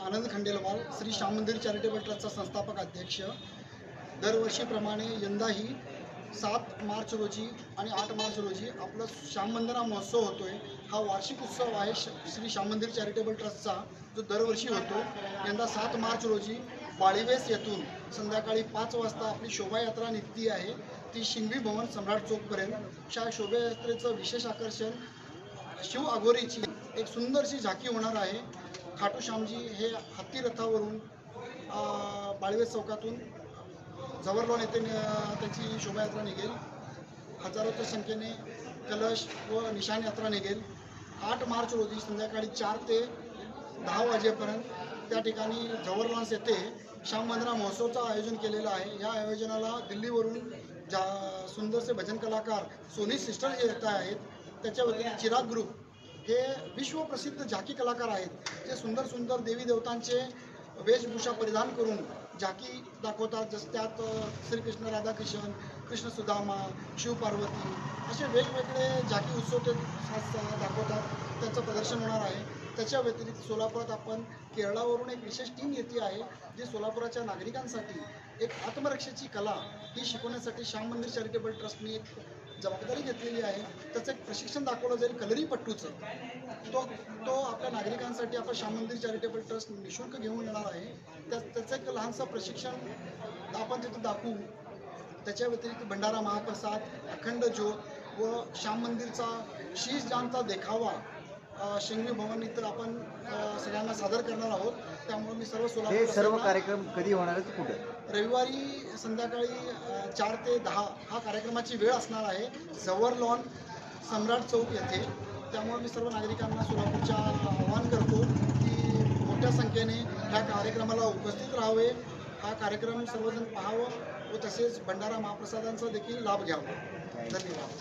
आनंद खंडेलवाल, श्री श्याम मंदिर चॅरिटेबल ट्रस्टचा संस्थापक अध्यक्ष। दरवर्षीप्रमाणे यंदाही 7 मार्च रोजी आणि 8 मार्च रोजी आपला श्याम वंदना महोत्सव होतोय। हा वार्षिक उत्सव आहे श्री श्याम मंदिर चॅरिटेबल ट्रस्टचा, जो दरवर्षी होतो। यंदा 7 मार्च रोजी वाळीवेस येथून संध्याकाळी 5 वाजता आपली शोभायात्रा निघती आहे, ती शिंगवी भवन सम्राट चौकपर्यंत। या शोभायात्रेचं विशेष आकर्षण शिव अघोरीची एक सुंदरशी झाकी होणार आहे। खाटू श्यामजी हे हत्ती रथावरून वाळीवेस चौकातून जवाहरलाल येथे त्याची शोभायात्रा निघेल। हजारोच्या संख्येने कलश व निशाण यात्रा निघेल। 8 मार्च रोजी संध्याकाळी 4 ते 10 वाजेपर्यंत त्या ठिकाणी जवाहरलाल येथे श्याम वंदना महोत्सवचं आयोजन केलेलं आहे। या आयोजनाला दिल्लीवरून सुंदरसे भजन कलाकार सोनी सिस्टर हे येत आहेत। त्याच्या व्यतिरिक्त चिराग ग्रुप हे विश्वप्रसिद्ध झाकी कलाकार आहेत, जे सुंदर सुंदर देवी देवतांचे वेशभूषा परिधान करून झाकी दाखवतात। जसं त्यात श्रीकृष्ण राधाकृष्ण, कृष्ण सुदामा, शिवपार्वती असे वेगवेगळे झाकी उत्सव ते दाखवतात, त्यांचं प्रदर्शन होणार आहे। त्याच्या व्यतिरिक्त सोलापुरात आपण केरळावरून एक विशेष टीम येते आहे, जी सोलापुराच्या नागरिकांसाठी एक आत्मरक्षेची कला ही शिकवण्यासाठी श्याम मंदिर चॅरिटेबल ट्रस्टने एक जबाबदारी घेतलेली आहे। त्याचं एक प्रशिक्षण दाखवलं जाईल कलरीपट्टूचं। तो आपल्या नागरिकांसाठी आपलं श्याम मंदिर चॅरिटेबल ट्रस्ट निःशुल्क घेऊन येणार आहे। त्याचं एक लहानसं प्रशिक्षण आपण तिथं दाखवू। त्याच्या व्यतिरिक्त भंडारा महाप्रसाद, अखंड ज्योत व श्याम मंदिरचा शीशजानचा देखावा शिंगवी भवन इथं आपण सगळ्यांना सादर करणार आहोत। त्यामुळे मी सर्व कार्यक्रम कधी होणार आहेत, कुठे? रविवारी संध्याकाळी 4 ते 10 हा कार्यक्रमाची वेळ असणार आहे, जवाहरलाल सम्राट चौक येथे। त्यामुळे मी सर्व नागरिकांना सोलापूरच्या आवाहन करतो की मोठ्या संख्येने ह्या कार्यक्रमाला उपस्थित राहावे, हा कार्यक्रम सर्वजण पाहावं व तसेच भंडारा महाप्रसादांचा देखील लाभ घ्यावा। धन्यवाद।